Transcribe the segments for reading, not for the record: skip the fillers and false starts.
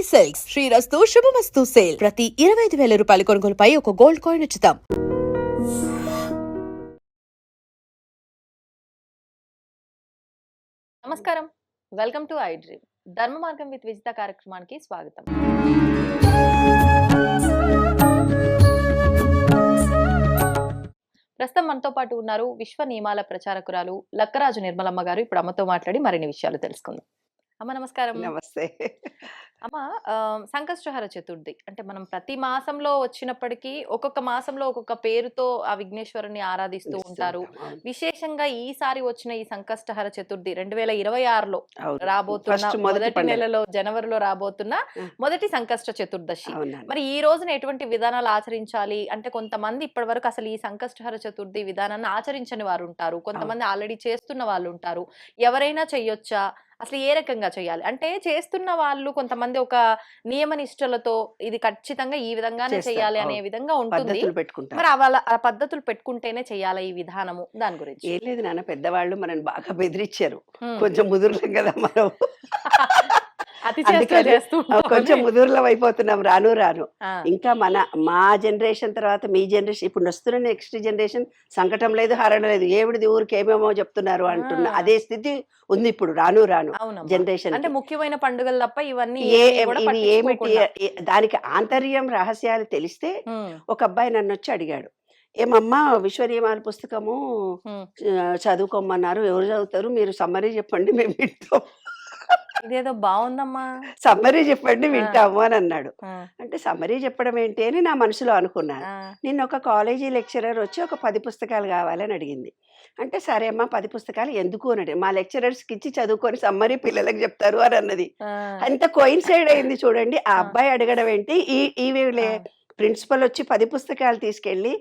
Silks శ్రీరస్తు శుభమస్తు sale ప్రతి 25,000 రూపాయల కొనుగోలుపై ఒక గోల్డ్ కాయిన్ ఉచితం. నమస్కారం, వెల్కమ్ టు ఐ డ్రీమ్. ధర్మ మార్గం విత్ విజిత కార్యక్రమానికి స్వాగతం. ప్రస్తుతం మనతో పాటు ఉన్నారు విశ్వ నియమాల ప్రచారకురాలు లక్కరాజు నిర్మలమ్మ గారు. ఇప్పుడు అమ్మతో మాట్లాడి మరిన్ని విషయాలు తెలుసుకుందాం. అమ్మ నమస్కారం. నమస్తే. అమ్మ, సంకష్టహర చతుర్థి అంటే మనం ప్రతి మాసంలో వచ్చినప్పటికీ ఒక్కొక్క మాసంలో ఒక్కొక్క పేరుతో ఆ విఘ్నేశ్వరుని ఆరాధిస్తూ ఉంటారు. విశేషంగా ఈసారి వచ్చిన ఈ సంకష్టహర చతుర్థి 2026లో రాబోతున్న మొదటి నెలలో జనవరిలో రాబోతున్న మొదటి సంకష్ట చతుర్దశి. మరి ఈ రోజున ఎటువంటి విధానాలు ఆచరించాలి అంటే, కొంతమంది ఇప్పటి వరకు అసలు ఈ సంకష్టహర చతుర్థి విధానాన్ని ఆచరించని వారు ఉంటారు, కొంతమంది ఆల్రెడీ చేస్తున్న వాళ్ళు ఉంటారు. ఎవరైనా చెయ్యొచ్చా, అసలు ఏ రకంగా చేయాలి అంటే, చేస్తున్న వాళ్ళు కొంతమంది ఒక నియమ నిష్టలతో ఇది ఖచ్చితంగా ఈ విధంగానే చేయాలి అనే విధంగా ఉంటుంది. మరి ఆ పద్ధతులు పెట్టుకుంటేనే చేయాలి ఈ విధానము, దాని గురించి ఏం లేదు నాన్న, పెద్దవాళ్ళు మనని బాగా బెదిరించారు. కొంచెం ముదురులం కదా మనం, కొంచెం ముదురులం అయిపోతున్నాం రాను రాను. ఇంకా మా జనరేషన్ తర్వాత మీ జనరేషన్, ఇప్పుడు వస్తున్న నెక్స్ట్ జనరేషన్ సంకటం లేదు, హరణ లేదు, ఏమిడిది ఊరికి ఏమేమో చెప్తున్నారు అంటున్నా అదే స్థితి ఉంది ఇప్పుడు రాను రాను జనరేషన్. అంటే ముఖ్యమైన పండుగలు తప్ప ఇవన్నీ ఇవి ఏమిటి, దానికి ఆంతర్యం రహస్యాలు తెలిస్తే. ఒక అబ్బాయి నన్ను వచ్చి అడిగాడు, ఏమమ్మా విశ్వ నియమాల పుస్తకము చదువుకోమన్నారు, ఎవరు చదువుతారు, మీరు సమ్మరీ చెప్పండి మేము వింటాం. ఇదేదో బాగుందమ్మా, సమ్మరీ చెప్పండి వింటాము అని అన్నాడు. అంటే సమ్మరీ చెప్పడం ఏంటి అని నా మనసులో అనుకున్నాను. నిన్న ఒక కాలేజీ లెక్చరర్ వచ్చి ఒక 10 పుస్తకాలు కావాలని అడిగింది. అంటే సరే అమ్మా 10 పుస్తకాలు ఎందుకు అని, మా లెక్చరర్స్కి ఇచ్చి చదువుకొని సమ్మరీ పిల్లలకు చెప్తారు అని అన్నది. అంత కోయిన్సైడ్ అయింది చూడండి. ఆ అబ్బాయి అడగడం ఏంటి, ఈ ప్రిన్సిపల్ వచ్చి 10 పుస్తకాలు తీసుకెళ్ళి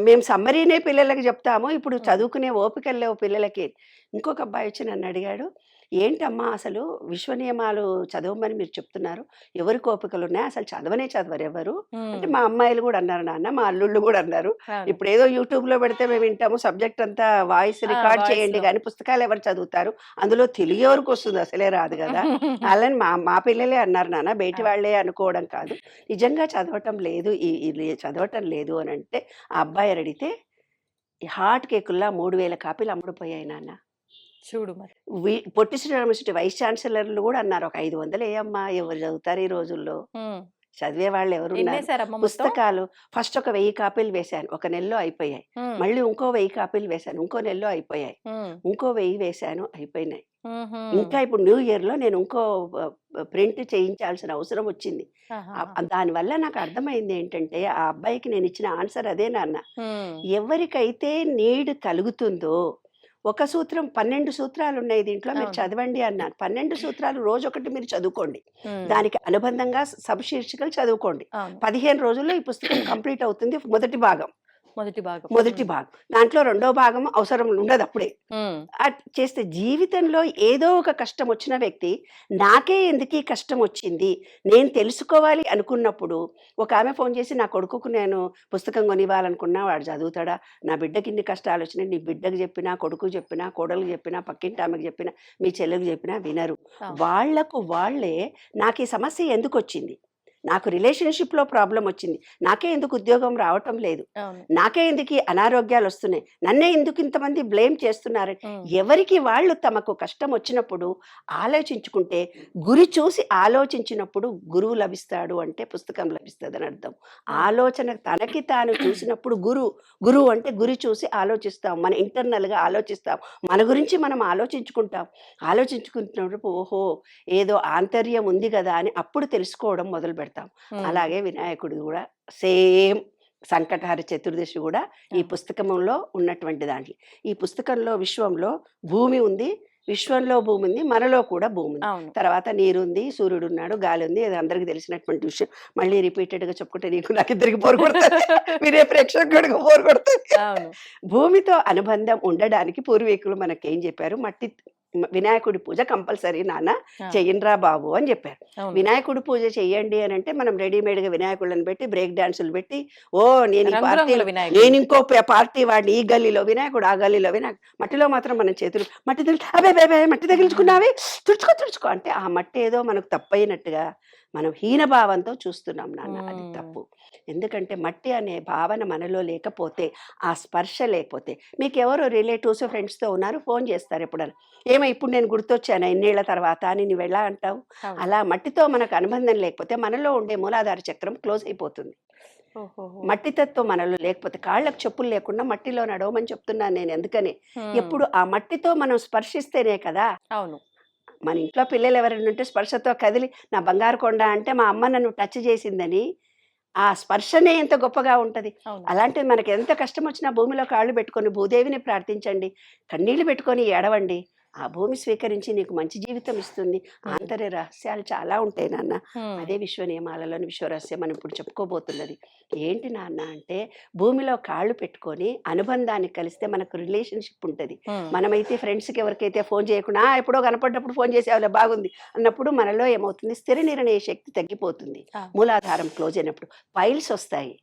మేము సమ్మరీనే పిల్లలకి చెప్తాము, ఇప్పుడు చదువుకునే ఓపికలు లేవు పిల్లలకి. ఇంకొక అబ్బాయి వచ్చి నన్ను అడిగాడు, ఏంటమ్మా అసలు విశ్వ నియమాలు చదవమని మీరు చెప్తున్నారు, ఎవరికి ఓపికలు ఉన్నాయి, అసలు చదవరు ఎవరు అంటే. మా అమ్మాయిలు కూడా అన్నారు నాన్న, మా అల్లుళ్ళు కూడా అన్నారు, ఇప్పుడు ఏదో యూట్యూబ్ లో పెడితే మేము వింటాము, సబ్జెక్ట్ అంతా వాయిస్ రికార్డ్ చేయండి కానీ పుస్తకాలు ఎవరు చదువుతారు, అందులో తెలుగు ఎవరికి వస్తుంది, అసలే రాదు కదా అలాని మా పిల్లలే అన్నారు నాన్న, బయటి వాళ్ళే అనుకోవడం కాదు, నిజంగా చదవటం లేదు అని అంటే. ఆ అబ్బాయి అడిగితే హాట్ కేకుల్లా 3,000 కాపీలు అమ్ముడుపోయాయి నాన్న. చూడు మరి. పొట్టి శ్రీరామ యూనివర్సిటీ వైస్ ఛాన్సలర్లు కూడా అన్నారు, ఒక 500 వేయమ్మా, ఎవరు చదువుతారు ఈ రోజుల్లో, చదివే వాళ్ళు ఎవరు ఉన్నారు. పుస్తకాలు ఫస్ట్ ఒక 1000 కాపీలు వేశాను, ఒక నెలలో అయిపోయాయి. మళ్ళీ ఇంకో 1000 కాపీలు వేశాను, ఇంకో నెలలో అయిపోయాయి. ఇంకో 1000 వేశాను, అయిపోయినాయి. ఇంకా ఇప్పుడు న్యూ ఇయర్ లో నేను ఇంకో ప్రింట్ చేయించాల్సిన అవసరం వచ్చింది. దానివల్ల నాకు అర్థమైంది ఏంటంటే, ఆ అబ్బాయికి నేను ఇచ్చిన ఆన్సర్ అదే నాన్న. ఎవరికైతే నీడ్ కలుగుతుందో, ఒక సూత్రం 12 సూత్రాలు ఉన్నాయి దీంట్లో, మీరు చదవండి అన్నారు. 12 సూత్రాలు రోజు ఒకటి మీరు చదువుకోండి, దానికి అనుబంధంగా సబ్ శీర్షికలు చదువుకోండి. 15 రోజుల్లో ఈ పుస్తకం కంప్లీట్ అవుతుంది. మొదటి భాగం దాంట్లో రెండో భాగం అవసరం ఉండదు అప్పుడే చేస్తే. జీవితంలో ఏదో ఒక కష్టం వచ్చిన వ్యక్తి, నాకే ఎందుకు ఈ కష్టం వచ్చింది నేను తెలుసుకోవాలి అనుకున్నప్పుడు, ఒక ఆమె ఫోన్ చేసి, నా కొడుకుకు నేను పుస్తకం కొనివ్వాలనుకున్నా, వాడు చదువుతాడా, నా బిడ్డకి ఇన్ని కష్టాలు వచ్చినాయి, నీ బిడ్డకు చెప్పినా, కొడుకు చెప్పినా, కోడలకు చెప్పినా, పక్కింటి ఆమెకు చెప్పినా, మీ చెల్లెకు చెప్పినా వినరు. వాళ్లకు వాళ్ళే నాకు ఈ సమస్య ఎందుకు వచ్చింది, నాకు రిలేషన్షిప్లో ప్రాబ్లం వచ్చింది, నాకే ఎందుకు ఉద్యోగం రావటం లేదు, నాకే ఎందుకు అనారోగ్యాలు వస్తున్నాయి, నన్నే ఎందుకు ఇంతమంది బ్లేమ్ చేస్తున్నారు, ఎవరికి వాళ్ళు తమకు కష్టం వచ్చినప్పుడు ఆలోచించుకుంటే, గురి చూసి ఆలోచించినప్పుడు గురువు లభిస్తాడు అంటే పుస్తకం లభిస్తుంది అని అర్థం. ఆలోచన తనకి తాను చూసినప్పుడు గురువు అంటే గురి చూసి ఆలోచిస్తాం, మన ఇంటర్నల్గా ఆలోచిస్తాం, మన గురించి మనం ఆలోచించుకుంటున్నప్పుడు ఓహో ఏదో ఆంతర్యం ఉంది కదా అని అప్పుడు తెలుసుకోవడం మొదలు పెడతాం. అలాగే వినాయకుడు కూడా సేమ్ సంకటహర చతుర్దశి కూడా ఈ పుస్తకంలో ఉన్నటువంటి దాంట్లో. ఈ పుస్తకంలో విశ్వంలో భూమి ఉంది, విశ్వంలో భూమి ఉంది, మనలో కూడా భూమి ఉంది, తర్వాత నీరు ఉంది, సూర్యుడు ఉన్నాడు, గాలి ఉంది, అది అందరికి తెలిసినటువంటి విషయం. మళ్ళీ రిపీటెడ్ గా చెప్పుకుంటే నీకు నాకు ఇద్దరికి బోర్ కొడుతుంది, మీరే ప్రేక్షకుడికి బోర్ కొడుతుంది. భూమితో అనుబంధం ఉండడానికి పూర్వీకులు మనకేం చెప్పారు, వినాయకుడి పూజ కంపల్సరీ నాన్న ఆ. చెయ్యండిరా బాబు అని చెప్పారు. అవును. వినాయకుడి పూజ చెయ్యండి అని అంటే మనం రెడీమేడ్గా వినాయకుళ్ళని పెట్టి బ్రేక్ డాన్సులు పెట్టి నేను ఈ రంగురంగుల పార్టీలో వినాయకుడు. నేను ఇంకో పార్టీ వాడిని, ఈ గల్లీలో వినాయకుడు, ఆ గల్లీలో వినాయకుడు. మట్టిలో మాత్రం మనం చేతులు మట్టి తగిలి అబే బే మట్టి తగిలించుకున్నావి తుడుచుకో అంటే ఆ మట్టి ఏదో మనకు తప్పైనట్టుగా మనం హీనభావంతో చూస్తున్నాం నాన్న. అది తప్పు. ఎందుకంటే మట్టి అనే భావన మనలో లేకపోతే, ఆ స్పర్శ లేకపోతే, మీకు ఎవరు రిలేటివ్స్ ఫ్రెండ్స్తో ఉన్నారు, ఫోన్ చేస్తారు ఎప్పుడైనా, ఏమో ఇప్పుడు నేను గుర్తొచ్చాను ఎన్నేళ్ల తర్వాత అని నువ్వు ఎలా అంటావు? అవును. అలా మట్టితో మనకు అనుబంధం లేకపోతే మనలో ఉండే మూలాధార చక్రం క్లోజ్ అయిపోతుంది. ఓహోహో. మట్టి తత్వం మనలో లేకపోతే, కాళ్ళకు చెప్పులు లేకుండా మట్టిలో నడవమని చెప్తున్నాను నేను. ఎందుకని ఎప్పుడు ఆ మట్టితో మనం స్పర్శిస్తేనే కదా. అవును. మన ఇంట్లో పిల్లలు ఎవరైనా ఉంటే స్పర్శతో కదిలి నా బంగారు కొండ అంటే మా అమ్మ నన్ను టచ్ చేసిందని ఆ స్పర్శనే ఎంత గొప్పగా ఉంటుంది. అవును. అలాంటిది మనకి ఎంత కష్టం వచ్చినా భూమిలో కాళ్ళు పెట్టుకొని భూదేవిని ప్రార్థించండి, కన్నీళ్లు పెట్టుకొని ఏడవండి. ఆ భూమి స్వీకరించి నీకు మంచి జీవితం ఇస్తుంది. ఆంతర్య రహస్యాలు చాలా ఉంటాయి నాన్న. అదే విశ్వ నియమాలలోని విశ్వరహస్యం మనం ఇప్పుడు చెప్పుకోబోతున్నది. ఏంటి నాన్న అంటే, భూమిలో కాళ్ళు పెట్టుకొని అనుబంధాన్ని కలిస్తే మనకు రిలేషన్షిప్ ఉంటుంది. మనమైతే ఫ్రెండ్స్కి ఎవరికైతే ఫోన్ చేయకుండా ఎప్పుడో కనపడ్డప్పుడు ఫోన్ చేసేవాళ్ళే బాగుంది అన్నప్పుడు మనలో ఏమవుతుంది, స్థిర నిర్ణయ శక్తి తగ్గిపోతుంది. మూలాధారం క్లోజ్ అయినప్పుడు పైల్స్ వస్తాయి,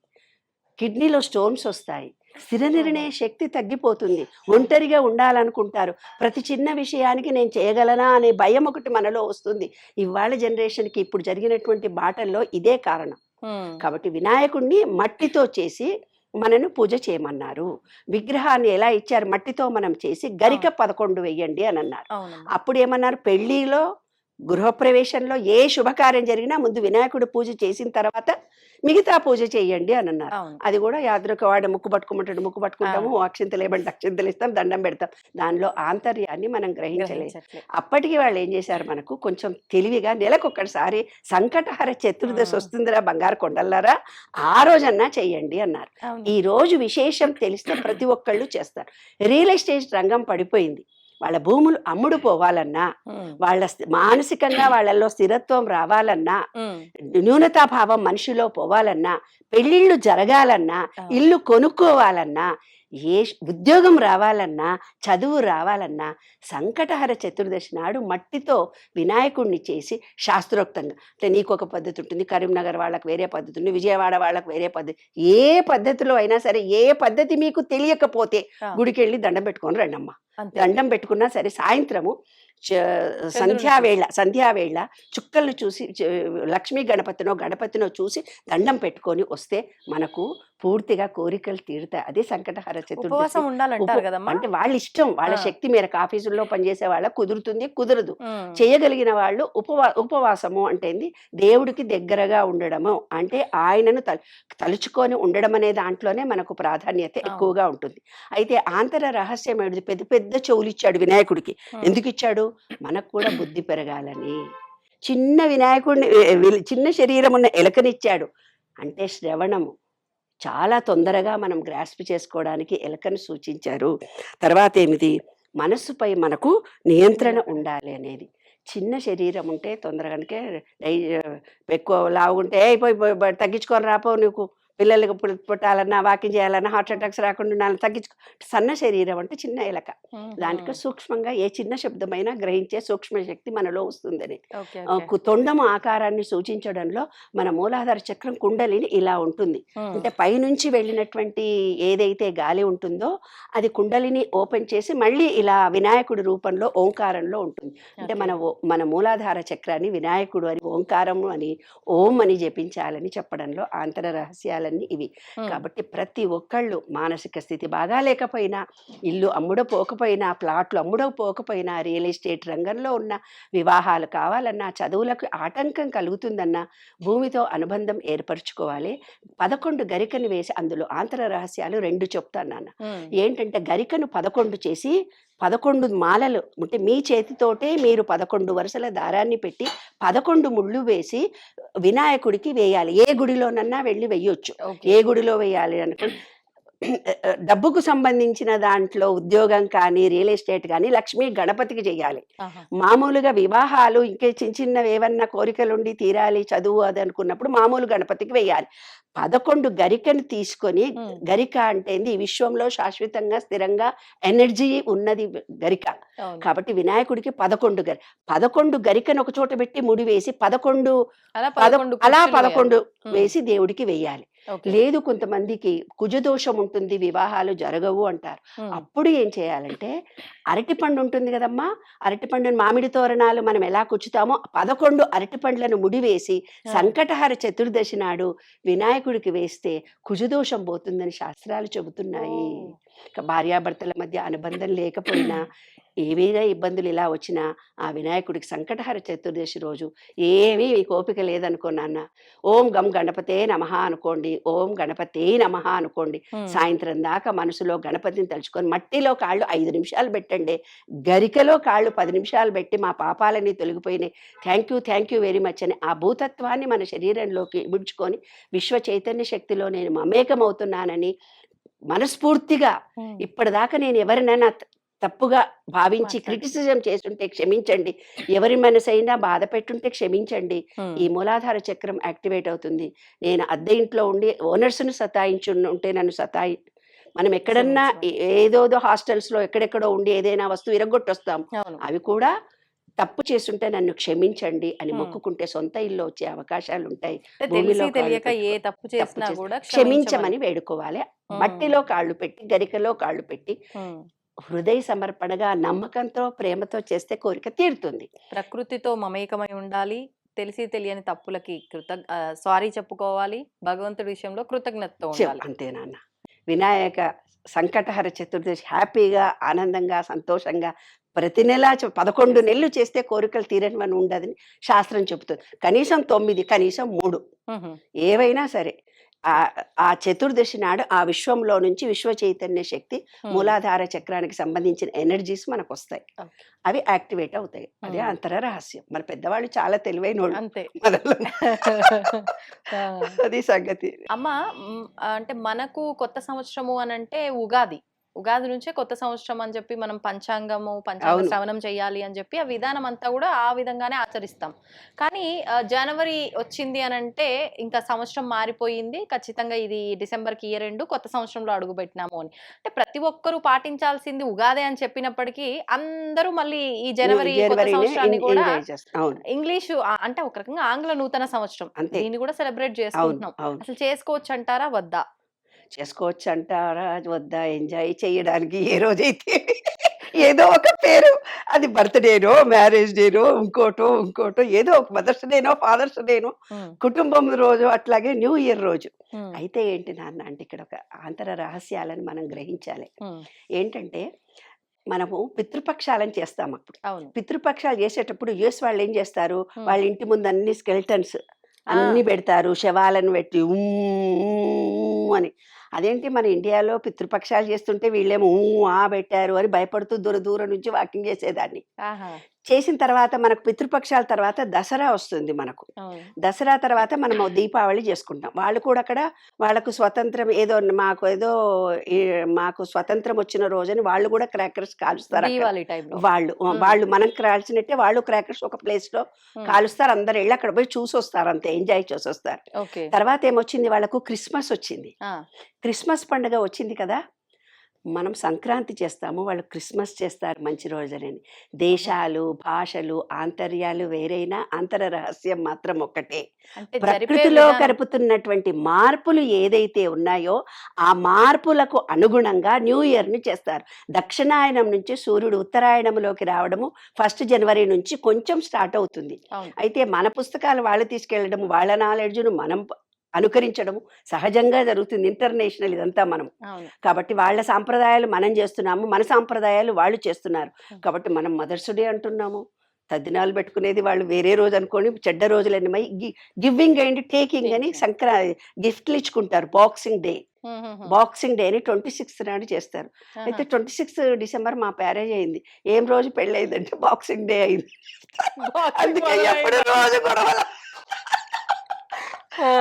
కిడ్నీలో స్టోన్స్ వస్తాయి, స్థిర నిర్ణయ శక్తి తగ్గిపోతుంది. ఒంటరిగా ఉండాలనుకుంటారు. ప్రతి చిన్న విషయానికి నేను చేయగలనా అనే భయం ఒకటి మనలో వస్తుంది. ఇవాళ జనరేషన్కి ఇప్పుడు జరిగినటువంటి బాటల్లో ఇదే కారణం. కాబట్టి వినాయకుడిని మట్టితో చేసి మనను పూజ చేయమన్నారు. విగ్రహాన్ని ఎలా ఇచ్చారు, మట్టితో మనం చేసి గరిక 11 వెయ్యండి అని అన్నారు. అప్పుడు ఏమన్నారు, పెళ్లిలో గృహప్రవేశంలో ఏ శుభకార్యం జరిగినా ముందు వినాయకుడు పూజ చేసిన తర్వాత మిగతా పూజ చేయండి అని అన్నారు. అది కూడా యాదృక వాడు ముక్కు పట్టుకోమంటాడు, ముక్కు పట్టుకుంటాము, అక్షింతలు ఏమంటే అక్షింతలు ఇస్తాం, దండం పెడతాం. దానిలో ఆంతర్యాన్ని మనం గ్రహించలేదు. అప్పటికి వాళ్ళు ఏం చేశారు, మనకు కొంచెం తెలివిగా నెలకొక్కసారి సంకటహర చతుర్దశి వస్తుందిరా బంగారు కొండల్లారా, ఆ రోజన్నా చెయ్యండి అన్నారు. ఈ రోజు విశేషం తెలిస్తే ప్రతి ఒక్కళ్ళు చేస్తారు. రియల్ ఎస్టేట్ రంగం పడిపోయింది. వాళ్ళ భూములు అమ్ముడు పోవాలన్నా, వాళ్ళ మానసికంగా వాళ్ళల్లో స్థిరత్వం రావాలన్నా, న్యూనతాభావం మనిషిలో పోవాలన్నా, పెళ్ళిళ్ళు జరగాలన్నా, ఇల్లు కొనుక్కోవాలన్నా, ఏ ఉద్యోగం రావాలన్నా, చదువు రావాలన్నా సంకటహర చతుర్దశి నాడు మట్టితో వినాయకుడిని చేసి శాస్త్రోక్తంగా, అంటే నీకు ఒక పద్ధతి ఉంటుంది, కరీంనగర్ వాళ్ళకి వేరే పద్ధతి ఉంటుంది, విజయవాడ వాళ్ళకి వేరే పద్ధతి, ఏ పద్ధతిలో అయినా సరే ఏ పద్ధతి మీకు తెలియకపోతే గుడికి వెళ్ళి దండం పెట్టుకొని రండమ్మ. దండం పెట్టుకున్నా సరే సాయంత్రము సంధ్యావేళ చుక్కలను చూసి లక్ష్మీ గణపతినో చూసి దండం పెట్టుకొని వస్తే మనకు పూర్తిగా కోరికలు తీరుతాయి. అదే సంకటహర చతుర్దశి. అంటే వాళ్ళ ఇష్టం, వాళ్ళ శక్తి మేరకు. ఆఫీసుల్లో పనిచేసే వాళ్ళకు కుదురుతుంది, కుదరదు. చేయగలిగిన వాళ్ళు ఉపవాసము అంటే దేవుడికి దగ్గరగా ఉండడము, అంటే ఆయనను తలుచుకొని ఉండడం అనే దాంట్లోనే మనకు ప్రాధాన్యత ఎక్కువగా ఉంటుంది. అయితే ఆంతర రహస్యం ఏమిటి, పెద్ద పెద్ద చెవులు ఇచ్చాడు వినాయకుడికి. ఎందుకు ఇచ్చాడు, మనకు కూడా బుద్ధి పెరగాలని. చిన్న వినాయకుడిని, చిన్న శరీరం ఉన్న ఎలకనిచ్చాడు అంటే శ్రవణము చాలా తొందరగా మనం గ్రాస్ప్ చేసుకోవడానికి ఎలకను సూచించారు. తర్వాత ఏమిటి, మనస్సుపై మనకు నియంత్రణ ఉండాలి అనేది. చిన్న శరీరం ఉంటే తొందరగానే ఎక్కువ లావుంటే పోయి తగ్గించుకొని రాపో, నీకు పిల్లలకి పుట్టాలన్నా, వాకింగ్ చేయాలన్నా, హార్ట్ అటాక్స్ రాకుండా ఉండాలని తగ్గించుకో. సన్న శరీరం అంటే చిన్న ఎలక, దాంట్లో సూక్ష్మంగా ఏ చిన్న శబ్దమైనా గ్రహించే సూక్ష్మ శక్తి మనలో వస్తుందని. తొండము ఆకారాన్ని సూచించడంలో మన మూలాధార చక్రం కుండలిని ఇలా ఉంటుంది. అంటే పైనుంచి వెళ్ళినటువంటి ఏదైతే గాలి ఉంటుందో అది కుండలిని ఓపెన్ చేసి మళ్ళీ ఇలా వినాయకుడి రూపంలో ఓంకారంలో ఉంటుంది. అంటే మన మూలాధార చక్రాన్ని వినాయకుడు అని, ఓంకారము అని, ఓం అని జపించాలని చెప్పడంలో ఆంతర రహస్యాలన్నీ ఇవి. కాబట్టి ప్రతి ఒక్కళ్ళు మానసిక స్థితి బాగా లేకపోయినా, ఇల్లు అమ్ముడపోకపోయినా, ప్లాట్లు అమ్ముడపోకపోయినా, రియల్ ఎస్టేట్ రంగంలో ఉన్న వివాహాలు కావాలన్నా, చదువులకు ఆటంకం కలుగుతుందన్నా భూమితో అనుబంధం ఏర్పరచుకోవాలి. 11 గరికను వేసి అందులో ఆంతర రహస్యాలు 2 చెప్తాను నాన్న. ఏంటంటే గరికను 11 చేసి 11 మాలలు, అంటే మీ చేతితోటే మీరు 11 వరుసల దారాన్ని పెట్టి 11 ముళ్ళు వేసి వినాయకుడికి వేయాలి. ఏ గుడిలోనన్నా వెళ్ళి వేయొచ్చు. ఏ గుడిలో వేయాలి అనుకోండి, డబ్బుకు సంబంధించిన దాంట్లో ఉద్యోగం కానీ రియల్ ఎస్టేట్ కానీ లక్ష్మీ గణపతికి చేయాలి. ఆహా. మామూలుగా వివాహాలు ఇంకే చిన్న చిన్నవి ఏవన్నా కోరికలుండి తీరాలి చదువు అది అనుకున్నప్పుడు మామూలు గణపతికి వేయాలి. 11 గరికను తీసుకొని, ఉమ్. గరిక అంటే ఏంది, ఈ విశ్వంలో శాశ్వతంగా స్థిరంగా ఎనర్జీ ఉన్నది గరిక. అవును. కాబట్టి వినాయకుడికి 11 గరికను ఒక చోట పెట్టి ముడి వేసి 11 అలా అలా 11 కుర్చీలు వేయాలి. 11 ఉమ్. వేసి దేవుడికి వెయ్యాలి. ఓకే. లేదు కొంతమందికి కుజదోషం ఉంటుంది, వివాహాలు జరగవు అంటారు. ఉమ్. అప్పుడు ఏం చేయాలంటే అరటిపండు ఉంటుంది కదమ్మా, అరటిపండుని మామిడి తోరణాలు మనం ఎలా కుచ్చుతామో 11 అరటిపండ్లను ముడివేసి ఆ. సంకటహర చతుర్దశి నాడు వినాయకుడికి వేస్తే కుజదోషం పోతుందని శాస్త్రాలు చెబుతున్నాయి. ఓ. భార్యాభర్తల మధ్య అనుబంధం లేకపోయినా ఏవైనా ఇబ్బందులు ఇలా వచ్చినా ఆ వినాయకుడికి సంకటహర చతుర్దశి రోజు ఏమీ మీకు ఓపిక లేదనుకో నాన్న, ఓం గం గణపతే నమః అనుకోండి, ఓం గణపతే నమః అనుకోండి. ఉమ్. సాయంత్రం దాకా మనసులో గణపతిని తలుచుకొని మట్టిలో కాళ్ళు 5 నిమిషాలు పెట్టండి, గరికలో కాళ్ళు 10 నిమిషాలు పెట్టి మా పాపాలన్నీ తొలగిపోయినాయి, థ్యాంక్ యూ వెరీ మచ్ అని ఆ భూతత్వాన్ని మన శరీరంలోకి ఇముడ్చుకొని విశ్వ చైతన్య శక్తిలో నేను మమేకమవుతున్నానని మనస్ఫూర్తిగా, ఉమ్. ఇప్పటిదాకా నేను ఎవరినైనా తప్పుగా భావించి మాట్లాడు. క్రిటిసిజం చేస్తుంటే క్షమించండి, ఎవరి మనసైనా బాధ పెట్టుంటే క్షమించండి. ఉమ్. ఈ మూలాధార చక్రం యాక్టివేట్ అవుతుంది. నేను అద్దె ఇంట్లో ఉండి ఓనర్స్ను ఉంటే నన్ను మనం ఎక్కడన్నా ఏదోదో హాస్టల్స్లో ఎక్కడెక్కడో ఉండి ఏదైనా వస్తువు ఇరగొట్టొస్తాం, అవును. అవి కూడా తప్పు చేస్తుంటే నన్ను క్షమించండి అని ఉమ్. మొక్కుకుంటే సొంత ఇల్లు వచ్చే అవకాశాలు ఉంటాయి. అంటే భూమిలో తెలిసి కాళ్ళు తెలియక ఏ పెట్టుకో- తప్పు చేసినా చేసి కూడా క్షమించమని వేడుకోవాలి. ఉమ్. మట్టిలో కాళ్ళు పెట్టి, గరికలో కాళ్ళు పెట్టి ఉమ్. హృదయ సమర్పణగా నమ్మకంతో ప్రేమతో చేస్తే కోరిక తీరుతుంది. ప్రకృతితో మమేకమై ఉండాలి. తెలిసి తెలియని తప్పులకి సారీ చెప్పుకోవాలి. భగవంతుడి విషయంలో కృతజ్ఞతతో ఉండాలి. అంతే నాన్న. వినాయక సంకటహర చతుర్దశి హ్యాపీగా, ఆనందంగా, సంతోషంగా ప్రతి నెల 11 నెలలు చేస్తే కోరికలు తీరనివని ఉండదని శాస్త్రం చెబుతుంది. కనీసం 9, కనీసం 3 ఉహు. ఏవైనా సరే ఆ చతుర్దశి నాడు ఆ విశ్వంలో నుంచి విశ్వ చైతన్య శక్తి ఉమ్. మూలాధార చక్రానికి సంబంధించిన ఎనర్జీస్ మనకు వస్తాయి, ఓకే. అవి యాక్టివేట్ అవుతాయి. అదే అంతర రహస్యం. మన పెద్దవాళ్ళు చాలా తెలివైన వాళ్ళు అంతే. మనలో. ఆ. అది సంగతి. అమ్మ, అంటే మనకు కొత్త సంవత్సరము అని అంటే ఉగాది నుంచే కొత్త సంవత్సరం అని చెప్పి మనం పంచాంగ అవును. శ్రవణం చేయాలి అని చెప్పి ఆ విధానం అంతా కూడా ఆ విధంగానే ఆచరిస్తాం. కానీ జనవరి వచ్చింది అని అంటే ఇంకా సంవత్సరం మారిపోయింది, ఖచ్చితంగా ఇది డిసెంబర్కి ఇయర్ ఎండ్, కొత్త సంవత్సరంలో అడుగు పెట్టినాము అని. అంటే ప్రతి ఒక్కరూ పాటించాల్సింది ఉగాదే అని చెప్పినప్పటికీ అందరూ మళ్ళీ ఈ జనవరి కొత్త జనవరినే సంవత్సరాన్ని కూడా ఎంజాయ్ చేస్తాం. అవును, ఇంగ్లీషు అంటే ఒక రకంగా ఆంగ్ల నూతన సంవత్సరం, అంతే. దీన్ని కూడా సెలబ్రేట్ అవును, చేసుకుంటున్నాం. అవును. అసలు చేసుకోవచ్చు అంటారా వద్దా? చేసుకోవచ్చు అంటారా వద్దా? ఎంజాయ్ చేయడానికి ఏ రోజైతే ఏదో ఒక పేరు, అది బర్త్డేనో, మ్యారేజ్ డేనో, ఇంకోటో ఏదో ఒక మదర్స్ డేనో, ఫాదర్స్ డేనో, ఉమ్. కుటుంబం రోజు, అట్లాగే న్యూ ఇయర్ రోజు. ఉమ్. అయితే ఏంటి నాన్న అంటే ఇక్కడ ఒక ఆంతర రహస్యాలను మనం గ్రహించాలి. ఉమ్. ఏంటంటే మనము పితృపక్షాలను చేస్తాం. అప్పుడు అవును. పితృపక్షాలు చేసేటప్పుడు యుఎస్ వాళ్ళు ఏం చేస్తారు, ఉమ్. వాళ్ళ ఇంటి ముందు అన్ని స్కెల్టన్స్ ఆ. అన్ని పెడతారు, శవాలను పెట్టి అని. అదేంటి మన ఇండియాలో పితృపక్షాలు చేస్తుంటే వీళ్ళేమో పెట్టారు అని భయపడుతూ దూరం నుంచి వాకింగ్ చేసేదాన్ని. ఆహా. చేసిన తర్వాత మనకు పితృపక్షాల తర్వాత దసరా వస్తుంది. మనకు అవును. దసరా తర్వాత మనము దీపావళి చేసుకుంటాం. వాళ్ళు కూడా అక్కడ వాళ్ళకు స్వతంత్రం మాకు స్వతంత్రం వచ్చిన రోజని వాళ్ళు కూడా క్రాకర్స్ కాలుస్తారు అక్కడ. దీవాళి టైంలో. వాళ్ళు మనం కాల్చినట్టే వాళ్ళు క్రాకర్స్ ఒక ప్లేస్ లో కాలుస్తారు. అందరు వెళ్ళి అక్కడ పోయి చూసి వస్తారు, అంతే, ఎంజాయ్ చేసి వస్తారు. ఓకే. తర్వాత ఏమొచ్చింది, వాళ్ళకు క్రిస్మస్ వచ్చింది. ఆ. క్రిస్మస్ పండుగ వచ్చింది కదా, మనం సంక్రాంతి చేస్తాము, వాళ్ళు క్రిస్మస్ చేస్తారు మంచి రోజులని. దేశాలు, భాషలు, ఆంతర్యాలు వేరైనా అంతర రహస్యం మాత్రం ఒక్కటే. అంటే ప్రకృతిలో కలుపుతున్నటువంటి మార్పులు ఏదైతే ఉన్నాయో ఆ మార్పులకు అనుగుణంగా న్యూ ఇయర్ని చేస్తారు. దక్షిణాయనం నుంచి సూర్యుడు ఉత్తరాయణంలోకి రావడము 1 జనవరి నుంచి కొంచెం స్టార్ట్ అవుతుంది. అవును. అయితే మన పుస్తకాలు వాళ్ళు తీసుకెళ్ళడము, వాళ్ళ నాలెడ్జ్ను మనం అనుకరించడము సహజంగా జరుగుతుంది. ఇంటర్నేషనల్ ఇదంతా మనం. అవును. కాబట్టి వాళ్ళ సాంప్రదాయాలు మనం చేస్తున్నాము, మన సాంప్రదాయాలు వాళ్ళు చేస్తున్నారు. కాబట్టి మనం మదర్స్ డే అంటున్నాము, తద్దినాలు పెట్టుకునేది వాళ్ళు వేరే రోజు అనుకోని చెడ్డ రోజులన్నీ గివింగ్ అండ్ టేకింగ్ అని గిఫ్ట్లు ఇచ్చుకుంటారు. బాక్సింగ్ డే అని 26th నాడు చేస్తారు. అయితే 26 డిసెంబర్ మా మ్యారేజ్ అయింది. ఏం రోజు పెళ్ళయిందంటే బాక్సింగ్ డే అయింది. అందుకే ఎప్పుడు రోజు గొడవలు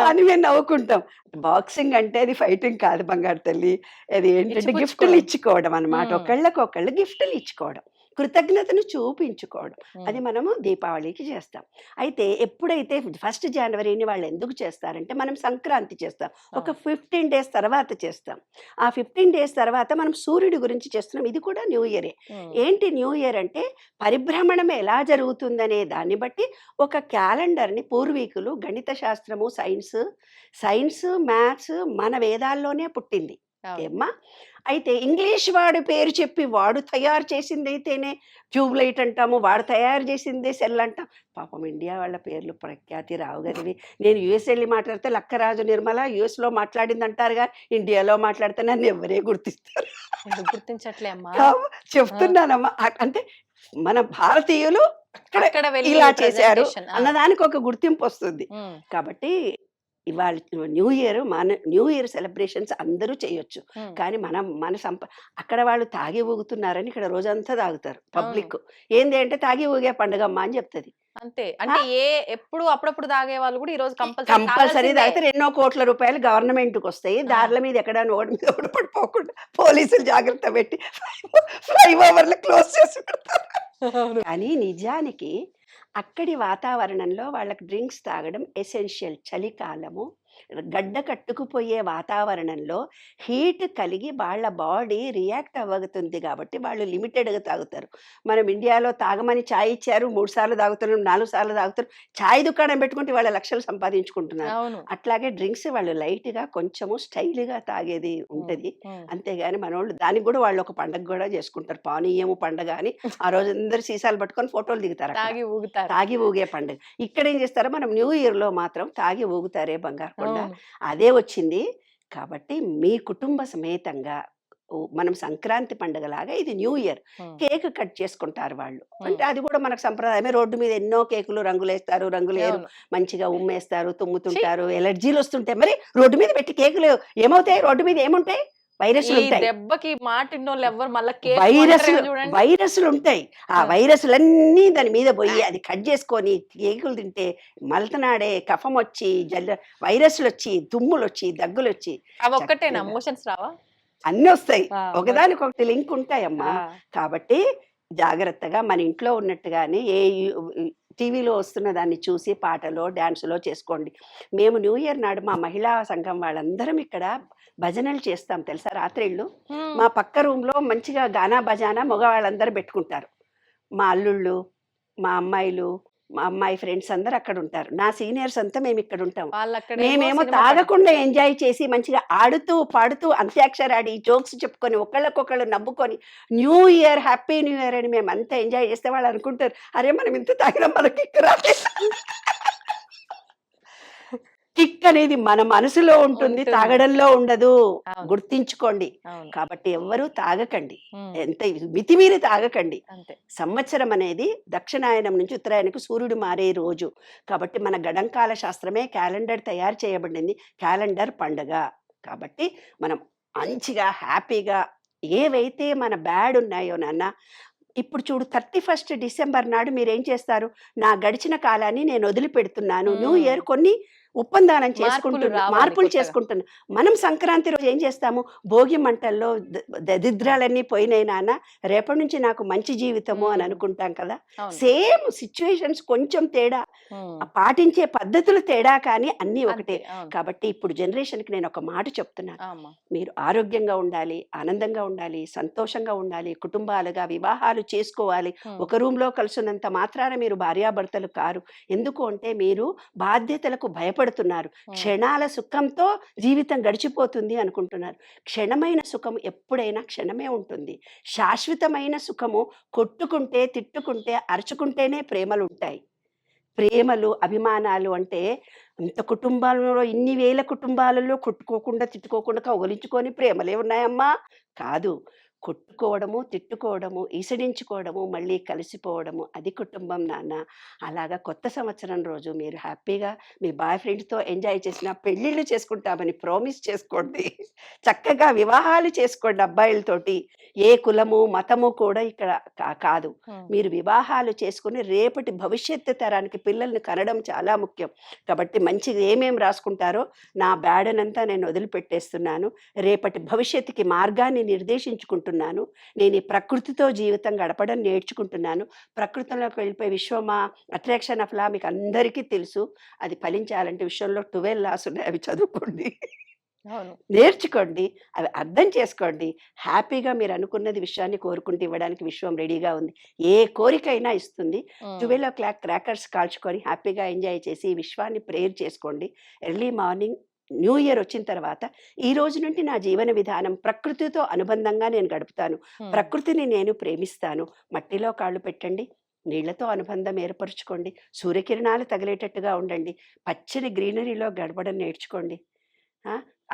అని మేము నవ్వుకుంటాం. బాక్సింగ్ అంటే అది ఫైటింగ్ కాదు బంగారు తల్లి. అది ఏంటంటే గిఫ్టులు ఇచ్చిపుచ్చుకోవడం. ఇచ్చుకోవడం అన్నమాట. హ్మ్. ఒకళ్ళకొకళ్ళు గిఫ్టులు ఇచ్చుకోవడం. కృతజ్ఞతను చూపించుకోవడం. అది హ్మ్. మనము దీపావళికి చేస్తాం. అయితే ఎప్పుడైతే ఫస్ట్ జనవరిని వాళ్ళు ఎందుకు చేస్తారంటే మనం సంక్రాంతి చేస్తాం. ఒక అవును. 15 డేస్ తర్వాత చేస్తాం. ఆ 15 డేస్ తర్వాత మనం సూర్యుడి గురించి చేస్తున్నాం. ఇది కూడా న్యూ ఇయరే. హ్మ్. ఏంటి న్యూ ఇయర్ అంటే పరిభ్రమణం ఎలా జరుగుతుందనే దాన్ని బట్టి ఒక క్యాలెండర్‌ని పూర్వీకులు గణిత శాస్త్రము, సైన్స్, మ్యాథ్స్ మన వేదాల్లోనే పుట్టింది. అవును. ఏమ్మా! అయితే ఇంగ్లీష్ వాడి పేరు చెప్పి వాడు తయారు చేసిందైతేనే ట్యూబ్ లైట్ అంటాము. వాడు తయారు చేసిందే సెల్ అంటాం. పాపం ఇండియా వాళ్ళ పేర్లు ప్రఖ్యాతి రావు గదివి. నేను యూఎస్ ఎళ్లి మాట్లాడితే లక్కరాజు నిర్మల యూఎస్‌లో మాట్లాడిందంటారుగా, ఇండియాలో మాట్లాడితే నన్నెవ్వరే గుర్తిస్తారు. ఎందుకు గుర్తించట్లే అమ్మా? కావు ఆ! చెప్తున్నానమ్మా. అంటే మన భారతీయులు అక్కడ అక్కడ వెళ్లి ఇలా చేశారు ప్రెజెంటేషన్. ఆ! అన్నదానికి ఒక గుర్తింపొస్తుంది. హ్మ్. కాబట్టి ఇవాళ న్యూ ఇయర్ సెలబ్రేషన్స్ అందరూ చేయొచ్చు. హ్మ్. కానీ మన అక్కడ వాళ్ళు తాగి ఊగుతున్నారని ఇక్కడ రోజంతా తాగుతారు అవును. పబ్లిక్. ఏంది అంటే తాగి ఊగే పండుగమ్మా అని చెప్తది. అంతే. ఆ! అంటే ఎప్పుడు అప్పుడప్పుడు తాగేవాళ్ళు గూడా ఈరోజు కంపల్సరీ కంపల్సరీ తాగాల్సిందే. తాగితే ఎన్నో కోట్ల రూపాయలు గవర్నమెంట్‌కొస్తాయి. ఆ! దారుల మీద ఎక్కడైనా రోడ్డు మీద ఎవడు పడిపోకుండా పోలీసులు జాగ్రత్త పెట్టి ఫ్లైఓవర్‌లు క్లోజ్ చేసి పెడతారు. అవును. కానీ నిజానికి అక్కడి వాతావరణంలో వాళ్ళకి డ్రింక్స్ తాగడం ఎసెన్షియల్. చలికాలము, గడ్డ కట్టుకుపోయే వాతావరణంలో హీట్ కలిగి వాళ్ళ బాడీ రియాక్ట్ అవ్వగుతుంది కాబట్టి వాళ్ళు లిమిటెడ్‌గా తాగుతారు. మనం ఇండియాలో తాగమని చాయ్ ఇచ్చారు. 3 సార్లు తాగుతున్నాం, 4 సార్లు తాగుతారు. చాయ్ దుకాణం పెట్టుకుంటే వాళ్ళ లక్షలు సంపాదించుకుంటున్నారు. అవును. అట్లాగే డ్రింక్స్ వాళ్ళు లైట్‌గా కొంచెము స్టైల్‌గా తాగేది హ్మ్. ఉంటది. హ్మ్. అంతేగాని మనోళ్ళు దానికి గూడా వాళ్ళు ఒక పండగ గూడా చేసుకుంటారు. పానీయము పండగ అని ఆ రోజు అందరూ సీసాలు పట్టుకొని ఫోటోలు దిగుతారక్కడ. తాగి ఊగుతారు. తాగి ఊగే పండుగ. ఇక్కడేం చేస్తారో మనం న్యూ ఇయర్‌లో మాత్రం తాగి ఊగుతారే బంగారు కొండ. అవును. అదే వచ్చింది. కాబట్టి మీ కుటుంబ సమేతంగా మనం సంక్రాంతి పండుగలాగా ఇది న్యూ ఇయర్. హ్మ్. కేక్ కట్ చేసుకుంటారు వాళ్ళు. హ్మ్. అంటే అది కూడా మనకు సంప్రదాయమే. రోడ్డు మీద ఎన్నో కేకులు రంగులేస్తారు, రంగులేయరు. అవును. మంచిగా ఉమ్మేస్తారు, ఛీ! తుమ్ముతుంటారు, ఎలర్జీలొస్తుంటాయి. మరి రోడ్డు మీద పెట్టి కేకులు ఏమవుతాయి? రోడ్డు మీద ఏముంటాయి? ఈ వైరస్‌లుంటాయి. దెబ్బకి మాటిన్నోళ్ళెవ్వరు మళ్ళా కేక్ కొంటారేమో వైరస్‌లు చూడండి. వైరస్‌లుంటాయి. ఆ ఆ! వైరస్‌లన్నీ దాని మీద బోయి అది కట్ జేసుకొని కేకులు తింటే మలతనాడే కఫమొచ్చి, వైరస్‌లొచ్చి, తుమ్ములొచ్చి, దగ్గులొచ్చి అవొక్కటేనా చక్కగా మోషన్స్ రావా? అన్నొస్తాయి. ఆ! మరి. ఒకదానికొకటి లింక్ ఉంటాయమ్మా. ఆ! కాబట్టి జాగ్రత్తగా మన ఇంట్లో ఉన్నట్టుగానే టీవీలో వస్తున్న దాన్ని చూసి పాటలో, డాన్సులో చేసుకోండి. మేము న్యూ ఇయర్ నాడు మా మహిళా సంఘం వాళ్ళందరం ఇక్కడ భజనలు చేస్తాం తెలుసా రాత్రిళ్ళు. హ్మ్. మా పక్క రూమ్‌లో మంచిగా గానా, బజానా మగవాళ్ళందరూ పెట్టుకుంటారు. మా అల్లుళ్ళు, మా అమ్మాయిలు, మా అమ్మాయి ఫ్రెండ్స్ అందరూ అక్కడుంటారు. నా సీనియర్స్ అంతా మేమిక్కడుంటాం. వాళ్ళక్కడేమో మేమేమో సినిమా పాటలు. తాగకుండా ఎంజాయ్ చేసి మంచిగా ఆడుతూ, పాడుతూ అంత్యాక్షరి ఆడి, జోక్స్ చెప్పుకొని, ఒకళ్ళకొకళ్ళు నవ్వుకొని, new year, happy new year అని మేమంతా ఎంజాయ్ చేస్తే వాళ్ళనుకుంటారు, అరే! మనం ఇంత తాగినా మనకి కిక్ రాలేదు. కిక్ అనేది మన మనసులో ఉంటుంది. ఉంటుంది. తాగడంలో ఉండదు. అవును. గుర్తించుకోండి. అవును. కాబట్టి ఎవ్వరూ తాగకండి. హ్మ్. ఎంత మితిమీరి తాగకండి. అంతే. సంవత్సరం అనేది దక్షిణాయనం నుంచి ఉత్తరాయణకు సూర్యుడు మారే రోజు. కాబట్టి మన గణంకాల శాస్త్రమే క్యాలెండర్ తయారు చేయబడింది. క్యాలెండర్ పండగ. కాబట్టి మనం మంచిగా హ్యాపీగా ఏవైతే మన బ్యాడ్ ఉన్నాయో నాన్న ఇప్పుడు చూడు 31 డిసెంబర్ నాడు మీరేం చేస్తారు? నా గడిచిన కాలాన్ని నేను వదిలిపెడుతున్నాను. న్యూ హ్మ్. ఇయర్ కొన్ని ఒప్పందానం మార్పులు రావాలి మార్పులు కొత్తగా. చేసుకుంటున్నా. మనం సంక్రాంతి రోజు ఏం చేస్తాము? భోగి మంటల్లో దరిద్రాలన్నీ పోయినాయి నాన్న. రేపటి నుంచి నాకు మంచి జీవితము అని హ్మ్. అనుకుంటాం కదా! అవును. సేమ్ సిట్యుయేషన్స్ కొంచెం తేడా. హ్మ్. పాటించే పద్ధతులు తేడా కానీ అన్నీ ఒకటే. అంతే. అవును. కాబట్టి ఇప్పుడు జనరేషన్‌కి నేనొక మాట చెప్తున్నాను. ఆ! అమ్మ. మీరు ఆరోగ్యంగా ఉండాలి, ఆనందంగా ఉండాలి, సంతోషంగా ఉండాలి, కుటుంబాలుగా వివాహాలు చేసుకోవాలి. హ్మ్. ఒక రూమ్‌లో కలిసున్నంత మాత్రాన మీరు భార్యాభర్తలు కారు. ఎందుకు అంటే మీరు బాధ్యతలకు భయపడుతున్నారు. హ్మ్. క్షణాల సుఖంతో జీవితం గడిచిపోతుంది అనుకుంటున్నారు. క్షణమైన సుఖం ఎప్పుడైనా క్షణమే ఉంటుంది. శాశ్వతమైన సుఖము కొట్టుకుంటే, తిట్టుకుంటే, అరుచుకుంటేనే ప్రేమలుంటాయి. ప్రేమలు, అభిమానాలు అంటే అంత కుటుంబాలలో ఇన్ని వేల కుటుంబాలలో కొట్టుకోకుండా, తిట్టుకోకుండా, కౌగిలించుకొని ప్రేమలే ఉన్నాయమ్మా? కాదు. కొట్టుకోవడము, తిట్టుకోవడము, ఈసడించుకోవడము, మళ్ళీ కలిసిపోవడము అది కుటుంబం నాన్న. అలాగా కొత్త సంవత్సరం రోజు మీరు హ్యాపీగా మీ బాయ్ ఫ్రెండ్‌తో ఎంజాయ్ చేసిన పెళ్ళిళ్ళు చేసుకుంటామని ప్రామిస్ చేసుకోండి. చక్కగా వివాహాలు చేసుకోండి అబ్బాయిలతోటి. ఏ కులము, మతము కూడా ఇక్కడ కాదు. మీరు వివాహాలు చేసుకొని రేపటి భవిష్యత్తు తరానికి పిల్లల్ని కనడం చాలా ముఖ్యం. కాబట్టి మంచిగా ఏమేం రాసుకుంటారో నా బ్యాడనంతా నేను వదిలిపెట్టేస్తున్నాను. రేపటి భవిష్యత్తుకి మార్గాన్ని నిర్దేశించుకుంటున్నాను. నేను ఈ ప్రకృతితో జీవితం గడపడం నేర్చుకుంటున్నాను. ప్రకృతిలోకి వెళ్ళిపోయి విశ్వమా అట్రాక్షన్ ఆఫ్ లా మీకు అందరికీ తెలుసు. అది ఫలించాలంటే విశ్వంలో 12 లాస్ ఉన్నాయి, అవి చదువుకోండి, అవును. నేర్చుకోండి, అవి అర్థం చేసుకోండి. హ్యాపీగా మీరు అనుకున్నది విశ్వాన్ని కోరుకుంటూ ఇవ్వడానికి విశ్వం రెడీగా ఉంది. ఏ కోరికైనా ఇస్తుంది. 12 క్రాకర్స్ కాల్చుకొని హ్యాపీగా ఎంజాయ్ చేసి ఈ విశ్వాన్ని ప్రేయర్ చేసుకోండి. ఎర్లీ మార్నింగ్ న్యూ ఇయర్ వచ్చిన తర్వాత ఈ రోజు నుండి నా జీవన విధానం ప్రకృతితో అనుబంధంగా నేను గడుపుతాను. ప్రకృతిని నేను ప్రేమిస్తాను. మట్టిలో కాళ్ళు పెట్టండి, నీళ్లతో అనుబంధం ఏర్పరచుకోండి, సూర్యకిరణాలు తగిలేటట్టుగా ఉండండి, పచ్చని గ్రీనరీలో గడపడం నేర్చుకోండి,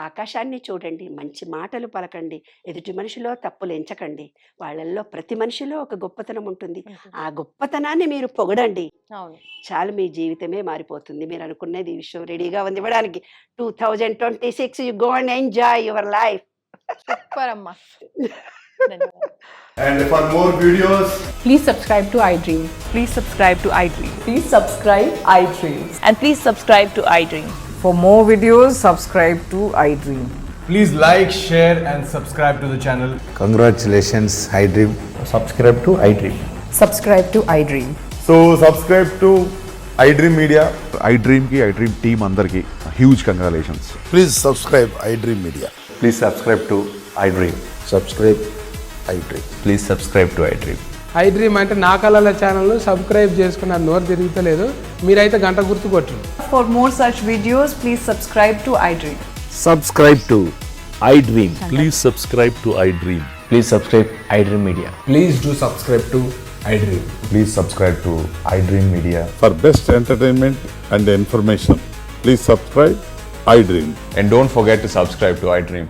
ఆకాశాన్ని చూడండి, మంచి మాటలు పలకండి, ఎదుటి మనిషిలో తప్పులు ఎంచకండి. వాళ్ళల్లో ప్రతి మనిషిలో ఒక గొప్పతనం ఉంటుంది. ఆ గొప్పతనాన్ని మీరు పొగడండి. చాలు, మీ జీవితమే మారిపోతుంది. మీరు అనుకున్నది ఈ విషయం రెడీగా ఉంది ఇవ్వడానికి. 2026 you go and enjoy your life. Super అమ్మా. And for more videos, Please subscribe to iDream. Please subscribe to iDream. Please subscribe iDream. And please subscribe to iDream. For more videos, subscribe to iDream. please like, share and subscribe to the channel. Congratulations, iDream. Subscribe to iDream. Subscribe to iDream. So subscribe to iDream Media. iDream ki iDream team andarki huge congratulations. Please subscribe iDream Media. Please subscribe to iDream. Subscribe iDream. Please subscribe to iDream. iDream అంటే నా కళల channel subscribe చేసుకున్న నోరు తిరుగుతలేదు, మీరైతే గంట గుర్తు కొట్టండి. For more such videos, please subscribe to iDream. Subscribe to iDream. Please subscribe to iDream. Please subscribe iDream Media. Please do subscribe to iDream. Please subscribe to iDream Media. For best entertainment and information, please subscribe iDream. And don't forget to subscribe to iDream.